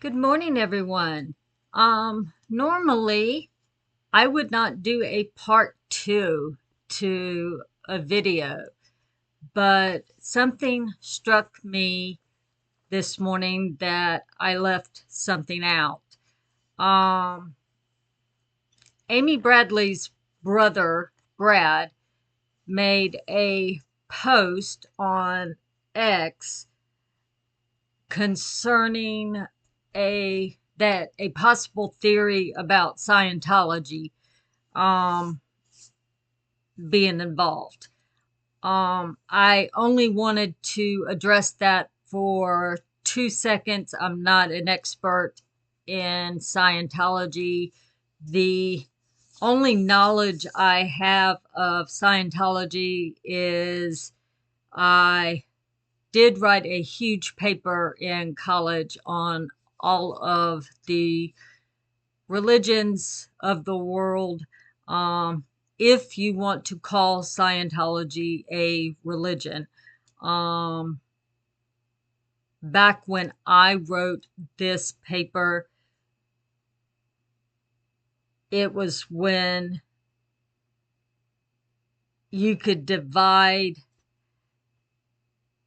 Good morning, everyone. Normally I would not do a part two to a video, but something struck me this morning that I left something out. Um, Amy Bradley's brother, Brad, made a post on X concerning a possible theory about Scientology um being involved. I only wanted to address that for 2 seconds. I'm not an expert in Scientology. The only knowledge I have of Scientology is I did write a huge paper in college on all of the religions of the world. Um, if you want to call Scientology a religion, um, back when I wrote this paper, it was when you could divide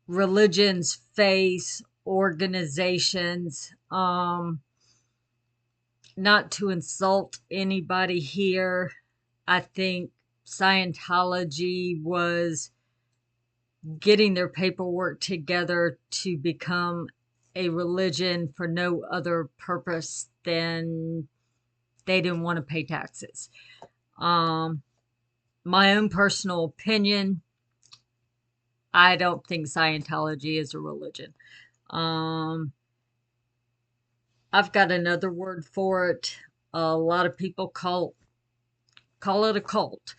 religions, faiths, organizations. Not to insult anybody here, I think Scientology was getting their paperwork together to become a religion for no other purpose than they didn't want to pay taxes. Um, my own personal opinion, I don't think Scientology is a religion. Um, I've got another word for it. A lot of people call it a cult.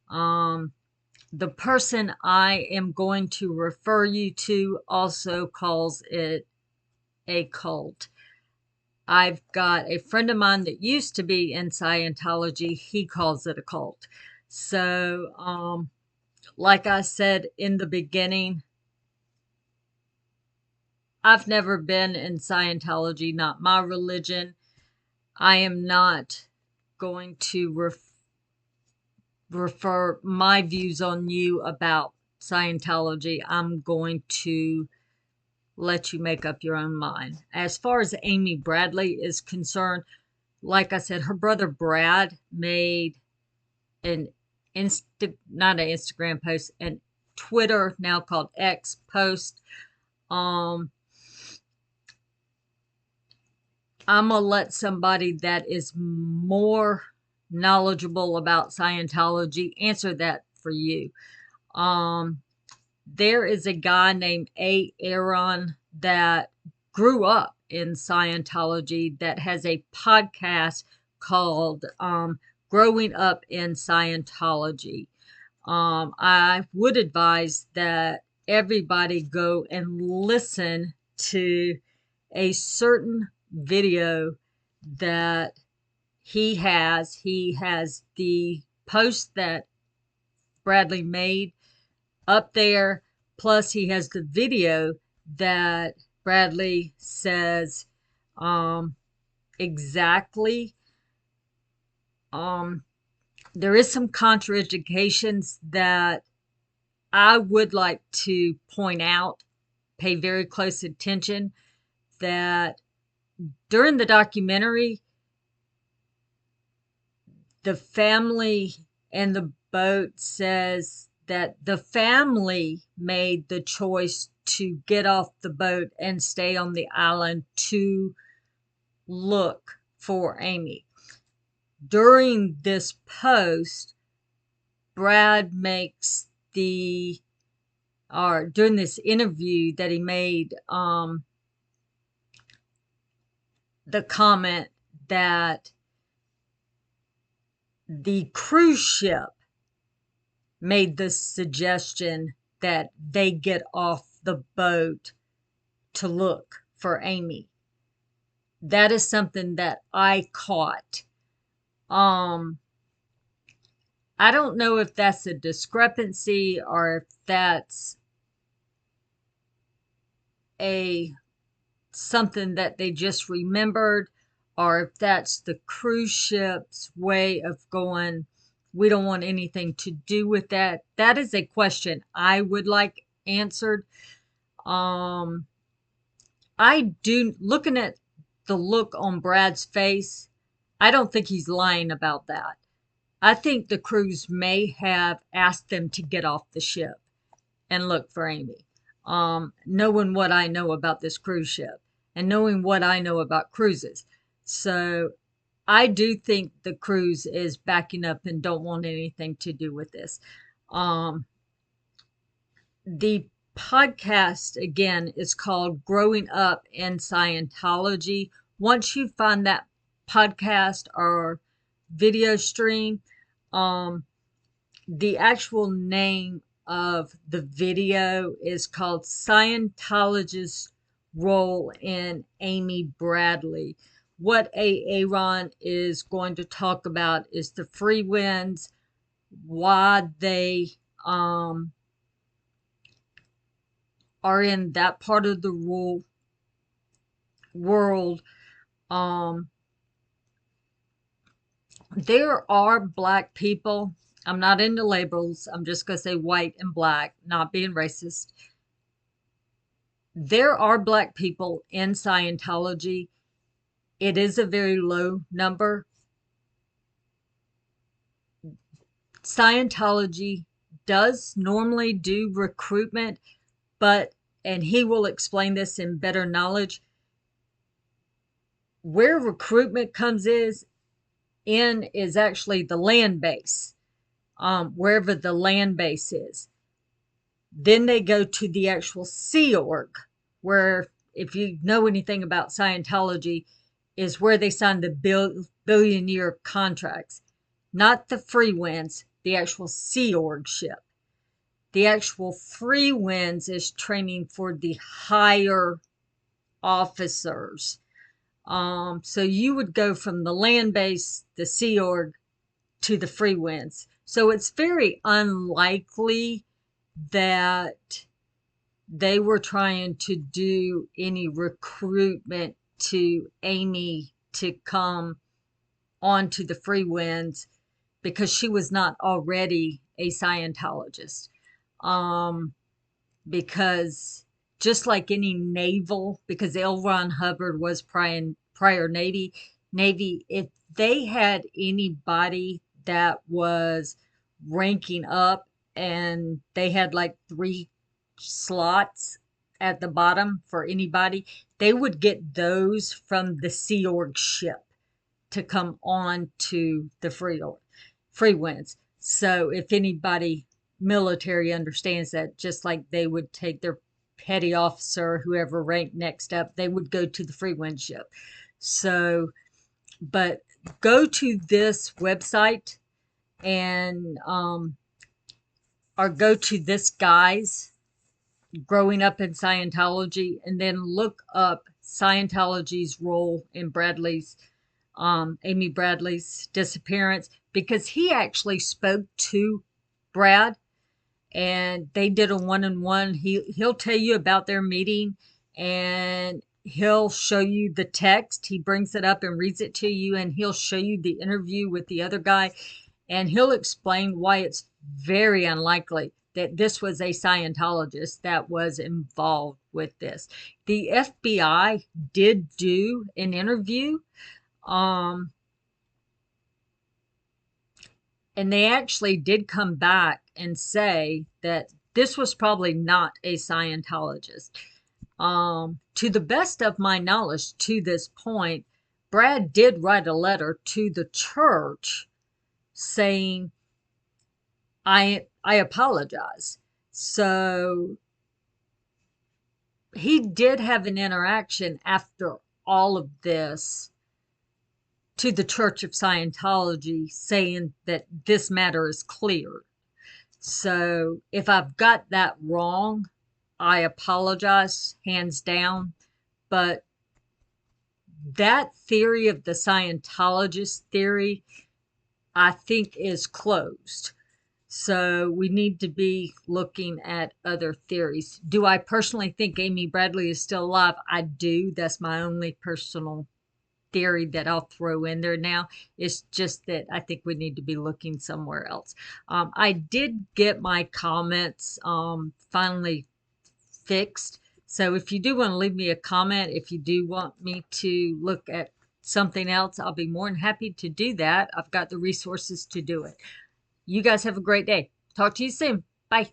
Um, the person I am going to refer you to also calls it a cult. I've got a friend of mine that used to be in Scientology. He calls it a cult. So, like I said in the beginning, I've never been in Scientology, not my religion. I am not going to refer my views on you about Scientology. I'm going to let you make up your own mind. As far as Amy Bradley is concerned, like I said, her brother Brad made an not an Instagram post, and Twitter, now called X, post. Um, I'm gonna let somebody that is more knowledgeable about Scientology answer that for you. Um, there is a guy named A. Aaron that grew up in Scientology that has a podcast called Growing Up in Scientology. I would advise that everybody go and listen to a certain video that he has. He has the post that Bradley made up there. Plus, he has the video that Bradley says exactly. Um, there is some contradictions that I would like to point out. Pay very close attention that during the documentary, the family and the boat says that the family made the choice to get off the boat and stay on the island to look for Amy. During this post, Brad makes during this interview that he made, the comment that the cruise ship made the suggestion that they get off the boat to look for Amy. That is something that I caught. I don't know if that's a discrepancy or if that's a something that they just remembered, or if that's the cruise ship's way of going, we don't want anything to do with that. That is a question I would like answered. Um, looking at the look on Brad's face, I don't think he's lying about that. I think the crews may have asked them to get off the ship and look for Amy. Knowing what I know about this cruise ship and knowing what I know about cruises. So I do think the cruise is backing up and don't want anything to do with this. Um, the podcast, again, is called Growing Up in Scientology. Once you find that podcast or video stream, um, the actual name of the video is called Scientologist's Role in Amy Bradley. What Aaron is going to talk about is the free winds, why they are in that part of the world. Um, there are black people. I'm not into labels. I'm just going to say white and black, not being racist. There are black people in Scientology. It is a very low number. Scientology does normally do recruitment, but, and he will explain this in better knowledge, where recruitment comes is actually the land base, wherever the land base is. Then they go to the actual Sea Org, where, if you know anything about Scientology, is where they sign the billion-year contracts. Not the free winds, the actual Sea Org ship. The actual free winds is training for the higher officers. So you would go from the land base, the Sea Org, to the free winds. So it's very unlikely that they were trying to do any recruitment to Amy to come onto the free winds because she was not already a Scientologist. Because just like any naval, because L. Ron Hubbard was prior Navy, if they had anybody that was ranking up and they had like 3 slots at the bottom for anybody, they would get those from the Sea Org ship to come on to the free winds. So if anybody military understands that, just like they would take their petty officer, whoever ranked next up, they would go to the free wind ship. So, but go to this website and or go to this guy's Growing Up in Scientology, and then look up Scientology's role in Amy Bradley's disappearance, because he actually spoke to Brad and they did a one-on-one. He'll tell you about their meeting and he'll show you the text. He brings it up and reads it to you, and he'll show you the interview with the other guy, and he'll explain why it's very unlikely that this was a Scientologist that was involved with this. The FBI did do an interview, and they actually did come back and say that this was probably not a Scientologist. To the best of my knowledge to this point, Brad did write a letter to the church saying, I apologize. So he did have an interaction after all of this to the Church of Scientology saying that this matter is clear. So if I've got that wrong, I apologize, hands down. But that theory of the Scientologist theory, I think, is closed. So we need to be looking at other theories. Do I personally think Amy Bradley is still alive? I do. That's my only personal theory that I'll throw in there now. It's just that I think we need to be looking somewhere else. I did get my comments finally fixed. So if you do want to leave me a comment, if you do want me to look at something else, I'll be more than happy to do that. I've got the resources to do it. You guys have a great day. Talk to you soon. Bye.